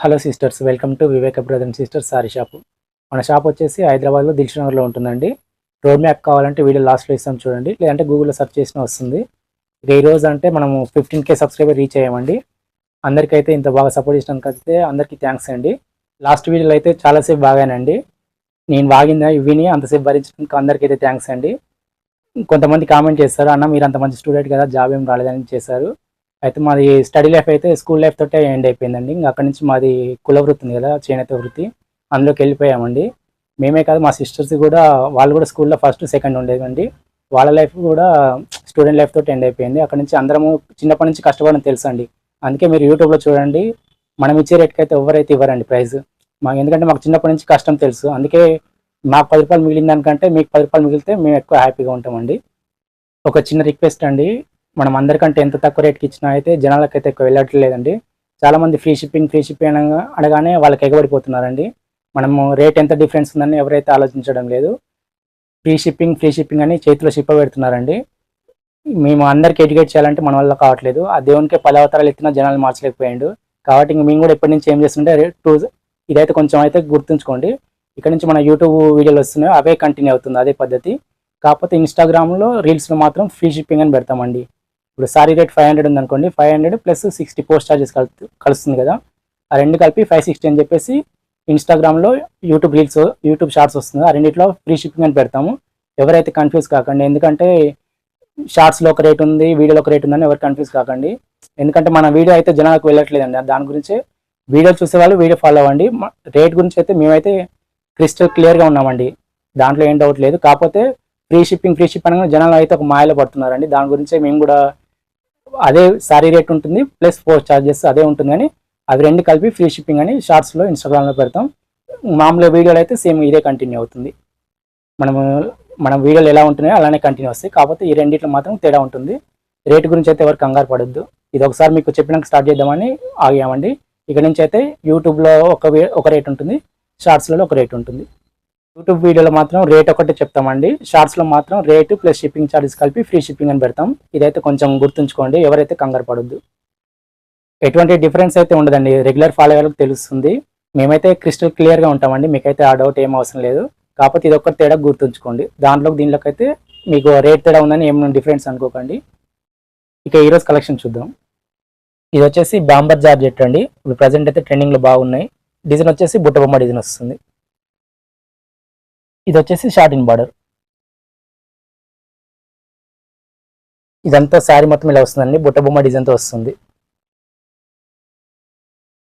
Hello sisters, welcome to Viveka brother and sisters sari shop. మన shop వచ్చేసి హైదరాబాద్లో దిల్షుక్ నగర్లో ఉంటుందండి. రోడ్ మ్యాప్ కావాలంటే వీడియో లాస్ట్లో ఇస్తాం చూడండి, లేదంటే గూగుల్లో సెర్చ్ చేసినా వస్తుంది. ఇక ఈరోజు అంటే మనము 15K సబ్స్క్రైబర్ రీచ్ అయ్యామండి. అందరికైతే ఇంత బాగా సపోర్ట్ ఇచ్చినందుకు అయితే అందరికీ థ్యాంక్స్ అండి. లాస్ట్ వీడియోలో అయితే చాలాసేపు బాగానండి, నేను వాగిందా విని అంతసేపు భరించినందుకు అందరికైతే థ్యాంక్స్ అండి. కొంతమంది కామెంట్ చేస్తారు, అన్న మీరు అంత మంచి స్టూడెంట్ కదా, జాబ్ ఏం రాలేదని చేశారు. అయితే మాది స్టడీ లైఫ్ అయితే స్కూల్ లైఫ్ తోటే ఎండ్ అయిపోయిందండి. ఇంకా అక్కడి నుంచి మాది కుల వృత్తి ఉంది కదా, చేనేత వృత్తి, అందులోకి వెళ్ళిపోయామండి. మేమే కాదు, మా సిస్టర్స్ కూడా, వాళ్ళు కూడా స్కూల్లో ఫస్ట్ సెకండ్ ఉండేదండి. వాళ్ళ లైఫ్ కూడా స్టూడెంట్ లైఫ్ తోటి ఎండ్ అయిపోయింది. అక్కడి నుంచి అందరము చిన్నప్పటి నుంచి కష్టపడడం తెలుసు అండి. అందుకే మీరు యూట్యూబ్లో చూడండి, మనం ఇచ్చే రేట్కి అయితే ఎవరైతే ఇవ్వరండి ప్రైజ్ మాకు, ఎందుకంటే మాకు చిన్నప్పటి నుంచి కష్టం తెలుసు. అందుకే మాకు 10 రూపాయలు మిగిలిన దానికంటే మీకు 10 రూపాయలు మిగిలితే మేము ఎక్కువ హ్యాపీగా ఉంటామండి. ఒక చిన్న రిక్వెస్ట్ అండి, మనం అందరికంటే ఎంత తక్కువ రేట్కి ఇచ్చినా అయితే జనాలకైతే ఎక్కువ వెళ్ళట్లేదండి. చాలామంది ఫ్రీ షిప్పింగ్ అనగానే వాళ్ళకి ఎగబడిపోతున్నారండి. మనము రేట్ ఎంత డిఫరెన్స్ ఉందని ఎవరైతే ఆలోచించడం లేదు. ఫ్రీ షిప్పింగ్ అని చేతిలో షిప్ప పెడుతున్నారండి. మేము అందరికి ఎడ్యుకేట్ చేయాలంటే మన వల్ల కావట్లేదు. ఆ దేవునికే 10 అవతారాలు ఎత్తిన జనాలు మార్చలేకపోయాడు. కాబట్టి ఇంక మేము కూడా ఎప్పటి నుంచి ఏం చేస్తుంటే ఇదైతే కొంచెం అయితే గుర్తుంచుకోండి. ఇక్కడ నుంచి మన యూట్యూబ్ వీడియోలు వస్తున్నాయో అవే కంటిన్యూ అవుతుంది, అదే పద్ధతి. కాకపోతే ఇన్స్టాగ్రామ్లో రీల్స్లో మాత్రం ఫ్రీ షిప్పింగ్ అని పెడతామండి. ఇప్పుడు సారీ రేట్ 500 ఉందనుకోండి, 500 ప్లస్ 60 పోస్ట్ ఛార్జెస్ కలుస్తుంది కదా, ఆ రెండు కలిపి 560 అని చెప్పేసి ఇన్స్టాగ్రామ్లో యూట్యూబ్ షార్ట్స్ వస్తుంది, ఆ రెండిట్లో ఫ్రీ షిప్పింగ్ అని పెడతాము. ఎవరైతే కన్ఫ్యూజ్ కాకండి, ఎందుకంటే షార్ట్స్లో ఒక రేట్ ఉంది, వీడియోలో ఒక రేట్ ఉందని ఎవరు కన్ఫ్యూజ్ కాకండి. ఎందుకంటే మన వీడియో అయితే జనాలకు వెళ్ళట్లేదండి. దాని గురించి వీడియో చూసేవాళ్ళు వీడియో ఫాలో అవ్వండి. రేట్ గురించి అయితే మేమైతే క్రిస్టల్ క్లియర్గా ఉన్నామండి, దాంట్లో ఏం డౌట్ లేదు. కాకపోతే ఫ్రీ షిప్ అనగా జనాలు అయితే ఒక మాయలో పడుతున్నారండి. దాని గురించే మేము కూడా అదే సారీ రేట్ ఉంటుంది ప్లస్ పోస్ట్ ఛార్జెస్ అదే ఉంటుంది, కానీ అవి రెండు కలిపి ఫ్రీ షిప్పింగ్ అని షార్ట్స్లో ఇన్స్టాగ్రామ్లో పెడతాం. మామూలుగా వీడియోలు అయితే సేమ్ ఇదే కంటిన్యూ అవుతుంది. మన వీడియోలు ఎలా ఉంటున్నాయో అలానే కంటిన్యూ వస్తాయి. కాకపోతే ఈ రెండిట్లో మాత్రం తేడా ఉంటుంది. రేటు గురించి అయితే ఎవరు కంగారు పడొద్దు. ఇది ఒకసారి మీకు చెప్పినాక స్టార్ట్ చేద్దామని ఆగామండి. ఇక నుంచి అయితే యూట్యూబ్లో ఒక రేట్ ఉంటుంది, షార్ట్స్లలో ఒక రేట్ ఉంటుంది. యూట్యూబ్ వీడియోలో మాత్రం రేట్ ఒకటే చెప్తామండి, షార్ట్స్లో మాత్రం రేటు ప్లస్ షిప్పింగ్ ఛార్జెస్ కలిపి ఫ్రీ షిప్పింగ్ అని పెడతాం. ఇదైతే కొంచెం గుర్తుంచుకోండి, ఎవరైతే కంగారు పడొద్దు. ఎటువంటి డిఫరెన్స్ అయితే ఉండదండి, రెగ్యులర్ ఫాలో అయ్యే వాళ్ళకి తెలుస్తుంది. మేమైతే క్రిస్టల్ క్లియర్గా ఉంటామండి, మీకైతే ఆ డౌట్ ఏం అవసరం లేదు. కాకపోతే ఇది ఒక్కటి తేడా గుర్తుంచుకోండి. దీంట్లోకి అయితే మీకు రేట్ తేడా ఉందని ఏమైనా డిఫరెన్స్ అనుకోకండి. ఇక ఈరోజు కలెక్షన్ చూద్దాం. ఇది వచ్చేసి బాంబర్ జార్జెట్ అండి. ఇప్పుడు ప్రజెంట్ అయితే ట్రెండింగ్లో బాగున్నాయి. డిజైన్ వచ్చేసి బుట్టబొమ్మ డిజైన్ వస్తుంది. ఇది వచ్చేసి షార్ట్ బార్డర్. ఇదంతా శారీ మొత్తం ఇలా వస్తుందండి, బుట్టబొమ్మ డిజైన్తో వస్తుంది.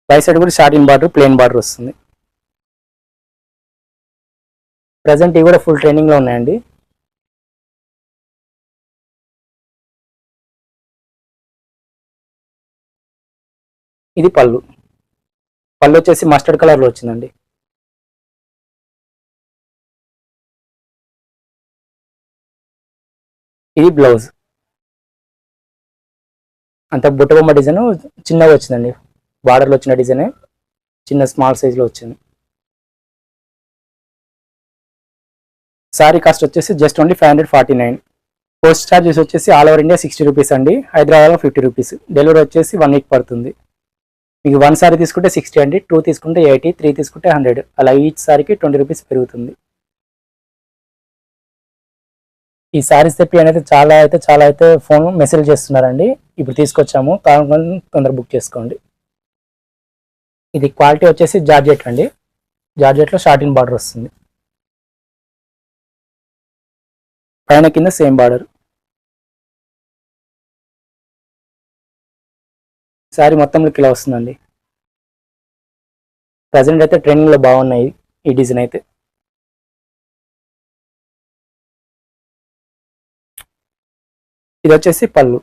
పై సైడ్ కూడా షార్ట్ బార్డర్, ప్లెయిన్ బార్డర్ వస్తుంది. ప్రజెంట్ ఇవి కూడా ఫుల్ ట్రెండింగ్లో ఉన్నాయండి. ఇది పళ్ళు వచ్చేసి మస్టర్డ్ కలర్లో వచ్చిందండి. ఇది బ్లౌజ్. అంత బుట్టబొమ్మ డిజైన్ చిన్నగా వచ్చిందండి, బార్డర్లో వచ్చిన డిజైనే చిన్న స్మాల్ సైజ్లో వచ్చింది. సారీ కాస్ట్ వచ్చేసి జస్ట్ ఓన్లీ 549. పోస్ట్ ఛార్జెస్ వచ్చేసి ఆల్ ఓవర్ ఇండియా 60 రూపీస్ అండి, హైదరాబాద్లో 50 రూపీస్. డెలివరీ వచ్చేసి 1 వీక్ పడుతుంది. మీకు 1 సారీ తీసుకుంటే 60 అండి, 2 తీసుకుంటే 80, 3 తీసుకుంటే 100, అలా ఈచ్ సారీకి 20 రూపీస్ పెరుగుతుంది. ఈ శారీస్ తెప్పి అనేది చాలా అయితే ఫోన్ మెసేజ్ చేస్తున్నారండి. ఇప్పుడు తీసుకొచ్చాము, కావాలని తొందర బుక్ చేసుకోండి. ఇది క్వాలిటీ వచ్చేసి జార్జెట్ అండి, జార్జెట్లో షార్ట్ బార్డర్ వస్తుంది, పైన కింద సేమ్ బార్డర్. శారీ మొత్తంలోకి ఇలా వస్తుందండి. ప్రజెంట్ అయితే ట్రెండింగ్లో బాగున్నాయి ఈ డిజైన్ అయితే. ఇది వచ్చేసి పళ్ళు.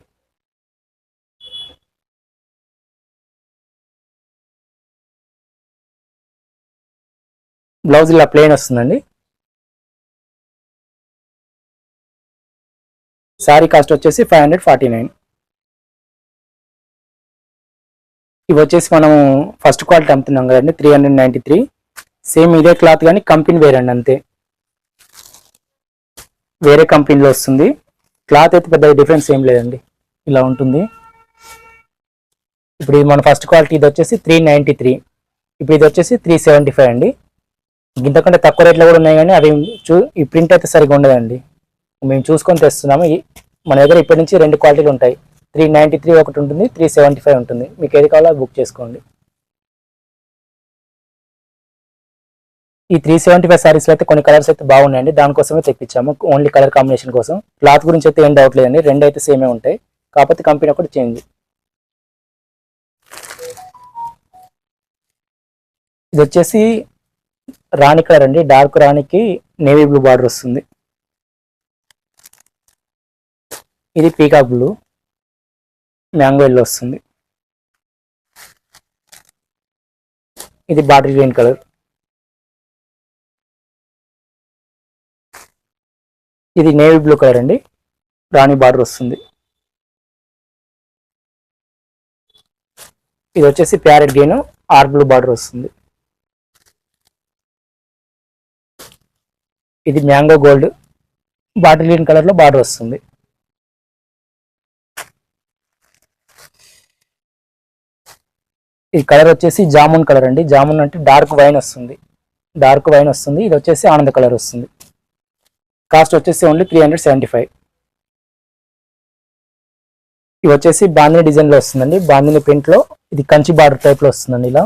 బ్లౌజ్ ఇలా ప్లెయిన్ వస్తుందండి. శారీ కాస్ట్ వచ్చేసి 549. ఇవి వచ్చేసి మనం ఫస్ట్ క్వాలిటీ అమ్ముతున్నాం కదండి, 393. సేమ్ ఇదే క్లాత్ కానీ కంపెనీ వేరే అండి, అంతే వేరే కంపెనీలో వస్తుంది. క్లాత్ అయితే పెద్ద డిఫరెన్స్ ఏం లేదండి, ఇలా ఉంటుంది. ఇప్పుడు ఇది మన ఫస్ట్ క్వాలిటీ, ఇది వచ్చేసి 393. ఇప్పుడు ఇది వచ్చేసి 375 అండి. ఇంతకంటే తక్కువ రేట్లో కూడా ఉన్నాయి కానీ అవి ఈ ప్రింట్ అయితే సరిగ్గా ఉండదండి. మేము చూసుకొని తెస్తున్నాము. మన దగ్గర ఇప్పటి నుంచి 2 క్వాలిటీలు ఉంటాయి. 393 ఒకటి ఉంటుంది, 375 ఉంటుంది. మీకు ఏది కావాలో బుక్ చేసుకోండి. ఈ 375 సారీస్లో అయితే కొన్ని కలర్స్ అయితే బాగున్నాయండి, దానికోసమే తెప్పించాము, ఓన్లీ కలర్ కాంబినేషన్ కోసం. క్లాత్ గురించి అయితే ఏం డౌట్ లేదండి, 2 అయితే సేమే ఉంటాయి, కాకపోతే కంపెనీ ఒకటి చేంజ్. ఇది వచ్చేసి రాణి కలర్ అండి, డార్క్ రాణికి నేవీ బ్లూ బార్డర్ వస్తుంది. ఇది పీకాక్ బ్లూ, మ్యాంగో ఎల్లో వస్తుంది. ఇది బాటిల్ గ్రీన్ కలర్. ఇది నేవీ బ్లూ కలర్ అండి, రాణి బార్డర్ వస్తుంది. ఇది వచ్చేసి parrot green, or blue border వస్తుంది. ఇది mango gold, bottle green colour లో బార్డర్ వస్తుంది. ఈ కలర్ వచ్చేసి జామున్ కలర్ అండి, జామున్ అంటే డార్క్ వైన్ వస్తుంది, డార్క్ వైన్ వస్తుంది. ఇది వచ్చేసి ఆనంద కలర్ వస్తుంది. కాస్ట్ వచ్చేసి ఓన్లీ 375. ఇవి వచ్చేసి బాందిని డిజైన్ లో వస్తుందండి, బాందిని ప్రింట్ లో. ఇది కంచి బార్డర్ టైప్ లో వస్తుందండి ఇలా.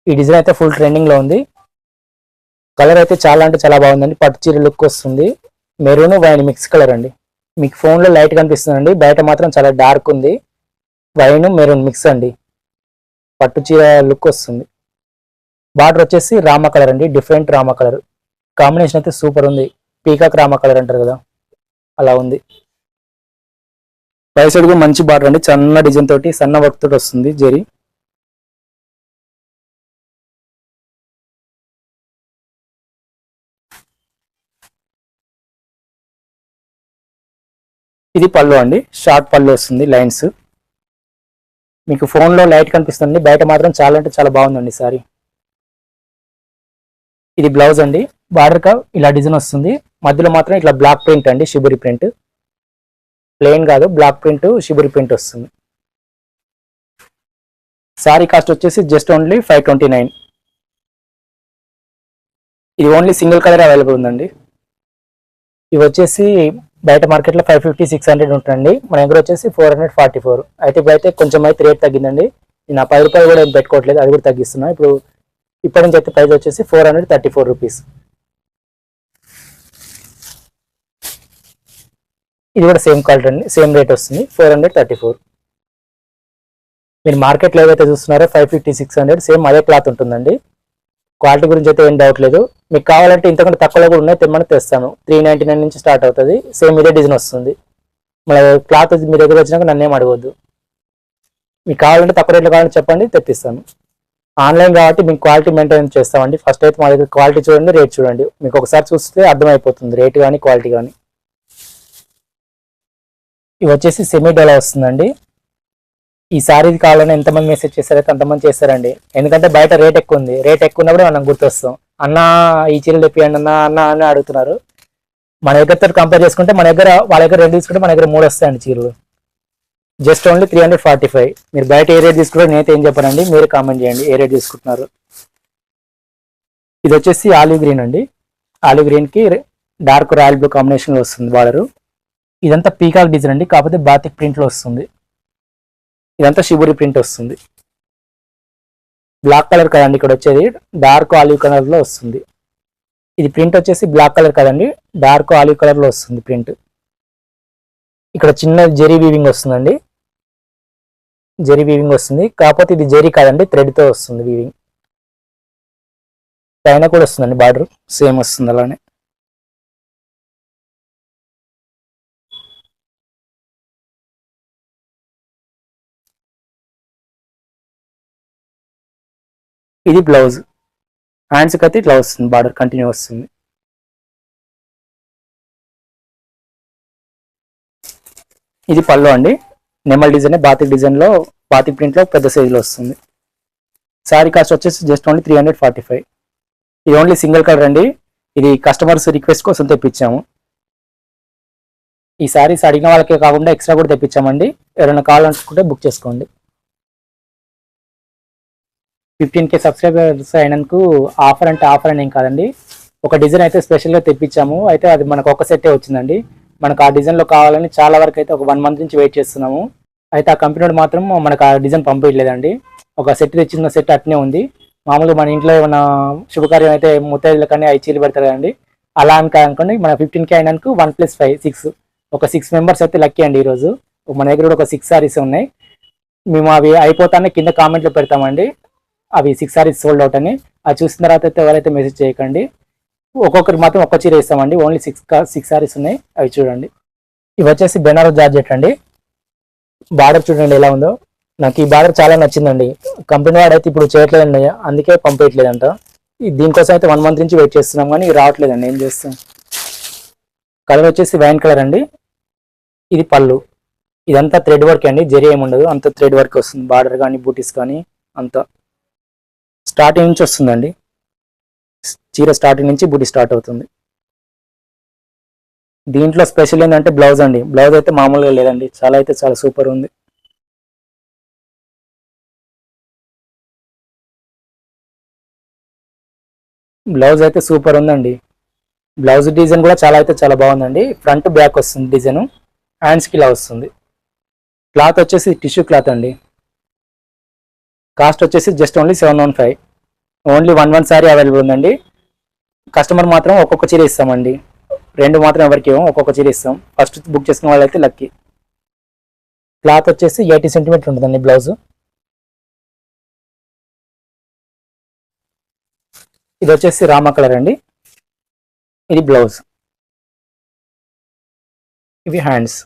ఈ డిజైన్ అయితే ఫుల్ ట్రెండింగ్ లో ఉంది. కలర్ అయితే చాలా అంటే చాలా బాగుందండి, పట్టు చీర లుక్ వస్తుంది. మెరూన్ వైన్ మిక్స్ కలర్ అండి. మీకు ఫోన్ లో లైట్ కనిపిస్తుందండి, బయట మాత్రం చాలా డార్క్ ఉంది. వైన్ మెరూన్ మిక్స్ అండి, పట్టు చీర లుక్ వస్తుంది. బార్డర్ వచ్చేసి రామ కలర్ అండి, డిఫరెంట్ రామ కలర్. కాంబినేషన్ అయితే సూపర్ ఉంది, పీకాక్ రామ కలర్ అంటారు కదా అలా ఉంది. పై సైడ్ కూడా మంచి బార్డర్ అండి, సన్న డిజైన్ తోటి, సన్న వర్క్ తోటి వస్తుంది జరీ. ఇది పళ్ళు అండి, షార్ట్ పళ్ళు వస్తుంది, లైన్స్. మీకు ఫోన్ లో లైట్ కనిపిస్తుంది, బయట మాత్రం చాలా అంటే చాలా బాగుందండి సారీ. ఇది బ్లౌజ్ అండి, బార్డర్ కా ఇలా డిజైన్ వస్తుంది, మధ్యలో మాత్రం ఇట్లా బ్లాక్ ప్రింట్ అండి, షిబురి ప్రింట్. ప్లెయిన్ కాదు, బ్లాక్ ప్రింట్ షిబురి ప్రింట్ వస్తుంది. సారీ కాస్ట్ వచ్చేసి జస్ట్ ఓన్లీ 529. ఇది ఓన్లీ సింగిల్ కలర్ అవైలబుల్ ఉందండి. ఇవి వచ్చేసి బయట మార్కెట్లో 550-600 ఉంటుందండి, మన దగ్గర వచ్చేసి 444. అయితే ఇప్పుడైతే కొంచెం అయితే రేట్ తగ్గిందండి. నేను 10 రూపాయలు కూడా ఏం పెట్టుకోవట్లేదు, అది కూడా తగ్గిస్తున్నా. ఇప్పుడు ఇప్పటి నుంచి అయితే ప్రైస్ వచ్చేసి 434 రూపీస్. ఇది కూడా సేమ్ క్వాలిటీ అండి, సేమ్ రేట్ వస్తుంది, 434. మీరు మార్కెట్లో ఏవైతే చూస్తున్నారో 550-600 సేమ్ అదే క్లాత్ ఉంటుందండి. క్వాలిటీ గురించి అయితే ఏం డౌట్ లేదు. మీకు కావాలంటే ఇంతకంటే తక్కువలో కూడా ఉన్నాయి, తెమ్మని తెస్తాను. 399 నుంచి స్టార్ట్ అవుతుంది, సేమ్ ఇదే డిజైన్ వస్తుంది. మన క్లాత్ మీ దగ్గర వచ్చినాక నన్నేం అడగవద్దు. మీకు కావాలంటే తక్కువ రేట్లో కావాలంటే చెప్పండి, తెప్పిస్తాను. ఆన్లైన్ కాబట్టి మీకు క్వాలిటీ మెయింటైన్ చేస్తామండి. ఫస్ట్ అయితే మా దగ్గర క్వాలిటీ చూడండి, రేట్ చూడండి, మీకు ఒకసారి చూస్తే అర్థమైపోతుంది రేట్ కానీ క్వాలిటీ కానీ. ఇవి వచ్చేసి సెమీ డోలా వస్తుందండి. ఈ సారీ కావాలని ఎంతమంది మెసేజ్ చేస్తారైతే అంతమంది చేస్తారండి, ఎందుకంటే బయట రేట్ ఎక్కువ ఉంది. రేట్ ఎక్కువ ఉన్నప్పుడు మనం గుర్తొస్తాం, అన్న ఈ చీరలు తెప్పియండి అన్న అన్న అని అడుగుతున్నారు. మన దగ్గరతో కంపేర్ చేసుకుంటే మన దగ్గర, వాళ్ళ దగ్గర 2 తీసుకుంటే మన దగ్గర 3 వస్తాయండి చీరలు. Just only 345. మీరు బయట ఏ రేట్ తీసుకుంటారో నేనైతే ఏం చెప్పానండి, మీరు కామెంట్ చేయండి ఏ రేట్ తీసుకుంటున్నారు. ఇది వచ్చేసి ఆలివ్ గ్రీన్ అండి, ఆలివ్ గ్రీన్ కి డార్క్ రాయల్ బ్లూ కాంబినేషన్ లో వస్తుంది బార్డర్. ఇదంతా పీకాక్ డిజైన్ అండి, కాకపోతే బాతిక్ ప్రింట్ లో వస్తుంది. ఇదంతా షిబురి ప్రింట్ వస్తుంది. బ్లాక్ కలర్ కదండి ఇక్కడ వచ్చేది, డార్క్ ఆలివ్ కలర్ లో వస్తుంది. ఇది ప్రింట్ వచ్చేసి బ్లాక్ కలర్ కదండి, డార్క్ ఆలివ్ కలర్ లో వస్తుంది ప్రింట్. ఇక్కడ చిన్న జెరీ వీవింగ్ వస్తుందండి, జెరీ వీవింగ్ వస్తుంది, కాకపోతే ఇది జెరీ కాదండి, థ్రెడ్ తో వస్తుంది వీవింగ్. పైన కూడా వస్తుందండి బార్డర్, సేమ్ వస్తుంది అలానే. ఇది బ్లౌజ్, హ్యాండ్స్కి అయితే ఇట్లా వస్తుంది, బార్డర్ కంటిన్యూ వస్తుంది. ఇది పళ్ళు అండి, నెమల్ డిజైన్, బాతిక్ డిజైన్ లో, బాతిక్ ప్రింట్ లో పెద్ద సైజ్ లో వస్తుంది. సారీ కాస్ట్ వచ్చేసి జస్ట్ ఓన్లీ 345. ఇది ఓన్లీ సింగిల్ కలర్ అండి, ఇది కస్టమర్స్ రిక్వెస్ట్ కోసం తెప్పించాము. ఈ సారీస్ అడిగిన వాళ్ళకే కాకుండా ఎక్స్ట్రా కూడా తెప్పించామండి, ఎవరైనా కావాలనుకుంటే బుక్ చేసుకోండి. 15K సబ్స్క్రైబర్స్ అయినందుకు ఆఫర్ అంటే ఆఫర్ అని ఏం కాదండి. ఒక డిజైన్ అయితే స్పెషల్గా తెప్పించాము. అయితే అది మనకు ఒక సెట్టే వచ్చిందండి. మనకు ఆ డిజైన్లో కావాలని చాలా వరకు అయితే ఒక 1 మంత్ నుంచి వెయిట్ చేస్తున్నాము. అయితే ఆ కంపెనీ మాత్రం మనకు ఆ డిజైన్ పంపించలేదండి. ఒక సెట్ తెచ్చిన సెట్ అట్నే ఉంది. మామూలుగా మన ఇంట్లో ఏమైనా శుభకార్యం అయితే ముత్తైదులు కానీ అవి చీలు పెడతారు కదండి, అలా అనుకోండి. మన 15K అయినందుకు 1+5 6 ఒక 6 మెంబర్స్ అయితే లక్కీ అండి. ఈరోజు మన దగ్గర కూడా ఒక 6 సారీస్ ఉన్నాయి. మేము అవి అయిపోతానే కింద కామెంట్లో పెడతామండి, అవి 6 సారీస్ సోల్డ్ అవుట్ అని. అది చూసిన తర్వాత అయితే ఎవరైతే మెసేజ్ చేయకండి. ఒక్కొక్కరికి మాత్రం ఒక్క చీర ఇస్తామండి. ఓన్లీ 6 సారీస్ ఉన్నాయి, అవి చూడండి. ఇవి వచ్చేసి బెనారస్ జార్జెట్ అండి. బార్డర్ చూడండి ఎలా ఉందో. నాకు ఈ బార్డర్ చాలా నచ్చిందండి. కంపెనీ వాడైతే ఇప్పుడు చేయట్లేదండి, అందుకే పంపించట్లేదంట. దీనికోసం అయితే 1 మంత్ నుంచి వెయిట్ చేస్తున్నాం కానీ రావట్లేదండి. ఏం చేస్తాం. కలర్ వచ్చేసి వైన్ కలర్ అండి. ఇది పళ్ళు. ఇదంతా థ్రెడ్ వర్క్ అండి, జరీ ఏమి ఉండదు, అంత థ్రెడ్ వర్క్ వస్తుంది. బార్డర్ కానీ బూటీస్ కానీ అంతా స్టార్టింగ్ నుంచి వస్తుందండి. చీర స్టార్టింగ్ నుంచి బూటీ స్టార్ట్ అవుతుంది. దీంట్లో స్పెషల్ ఏంటంటే బ్లౌజ్ అండి. బ్లౌజ్ అయితే మామూలుగా లేదండి, చాలా అయితే చాలా సూపర్ ఉంది. బ్లౌజ్ అయితే సూపర్ ఉందండి. బ్లౌజ్ డిజైన్ కూడా చాలా అయితే చాలా బాగుందండి. ఫ్రంట్ బ్యాక్ వస్తుంది డిజైన్, హ్యాండ్స్కి ఇలా వస్తుంది. క్లాత్ వచ్చేసి టిష్యూ క్లాత్ అండి. కాస్ట్ వచ్చేసి just only 715. Only 1 sorry available ఉందండి. కస్టమర్ మాత్రం ఒక్కొక్క చీర ఇస్తామండి. 2 మాత్రం ఎవరికి ఇవ్వం, ఒక్కొక్క చీర ఇస్తాం. ఫస్ట్ బుక్ చేసుకున్న వాళ్ళైతే లక్కీ. క్లాత్ వచ్చేసి 80 సెంటీమీటర్ ఉంటుందండి బ్లౌజ్. ఇది వచ్చేసి రామా కలర్ అండి. ఇది బ్లౌజ్. ఇవి హ్యాండ్స్.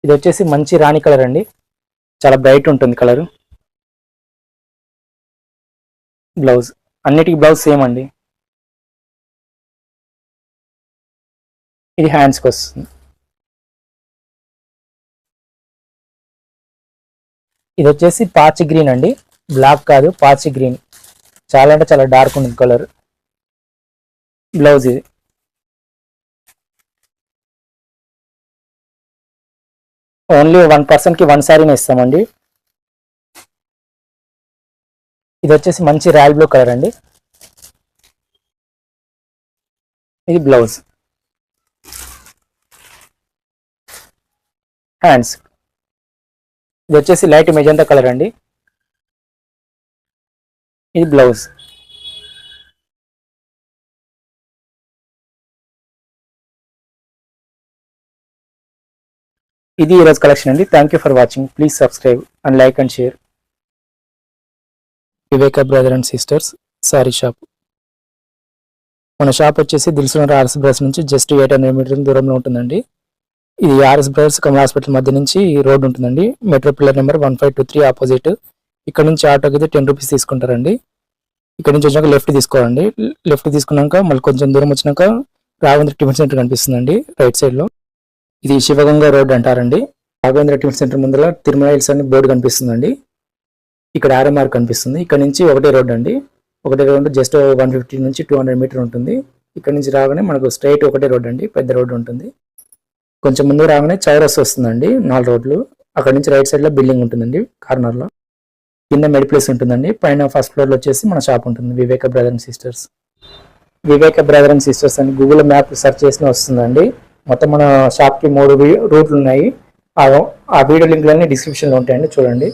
ఇది వచ్చేసి మంచి రాణి కలర్ అండి, చాలా బ్రైట్ ఉంటుంది కలర్. బ్లౌజ్ అన్నిటికీ బ్లౌజ్ సేమ్ అండి. ఇది హ్యాండ్స్కి వస్తుంది. ఇది వచ్చేసి పాచి గ్రీన్ అండి, బ్లాక్ కాదు పాచి గ్రీన్, చాలా అంటే చాలా డార్క్ ఉంది కలర్. బ్లౌజ్ ఇది. ఓన్లీ 1%కి 1 సారీని ఇస్తామండి. ఇది వచ్చేసి మంచి రాయల్ బ్లూ కలర్ అండి. ఇది బ్లౌజ్. హ్యాండ్స్. ఇది వచ్చేసి లైట్ మెజంతా కలర్ అండి. ఇది బ్లౌజ్. ఇది ఈరోజు కలెక్షన్ అండి. Thank you for watching. Please subscribe and like and share. Viveka brother and sisters sari shop. మన షాప్ వచ్చేసి దిల్సునగర్ ఆర్ఎస్ బ్రదర్స్ నుంచి జస్ట్ 800 మీటర్ల దూరంలో ఉంటుందండి. ఇది ఆర్ఎస్ బ్రదర్స్ కమల్ హాస్పిటల్ మధ్య నుంచి రోడ్ ఉంటుందండి. Metro pillar number 1523 opposite. ఇక్కడ నుంచి ఆటోకి అయితే 10 రూపీస్ తీసుకుంటారండి. ఇక్కడ నుంచి వచ్చాక లెఫ్ట్ తీసుకోవాలండి. లెఫ్ట్ తీసుకున్నాక మళ్ళీ కొంచెం దూరం వచ్చినాక రాఘవేంద్ర టిఫిన్ సెంటర్ కనిపిస్తుందండి రైట్ సైడ్ లో. ఇది శివగంగా రోడ్ అంటారండి. రాఘవేంద్ర టిఫిన్ సెంటర్ ముందర తిరుమల హిల్స్ అని బోర్డు కనిపిస్తుందండి. ఇక్కడ ఆర్ఎంఆర్ కనిపిస్తుంది. ఇక్కడ నుంచి ఒకటే రోడ్ అండి. ఒకటే రోడ్ జస్ట్ 150 నుంచి 200 మీటర్ ఉంటుంది. ఇక్కడ నుంచి రాగానే మనకు స్ట్రైట్ ఒకటే రోడ్ అండి, పెద్ద రోడ్ ఉంటుంది. కొంచెం ముందు రాగానే చౌరస్ వస్తుందండి, 4 రోడ్లు. అక్కడ నుంచి రైట్ సైడ్ లో బిల్డింగ్ ఉంటుందండి కార్నర్ లో. కింద మెడి ప్లేస్ ఉంటుందండి. పైన ఫస్ట్ ఫ్లోర్ లో వచ్చేసి మన షాప్ ఉంటుంది, Viveka brother and sisters. Viveka brother and sisters అని గూగుల్ మ్యాప్ సెర్చ్ చేసిన వస్తుందండి. మొత్తం మన షాప్ కి 3 రూట్లు ఉన్నాయి. ఆ వీడియో లింక్లన్నీ డిస్క్రిప్షన్ లో ఉంటాయండి, చూడండి.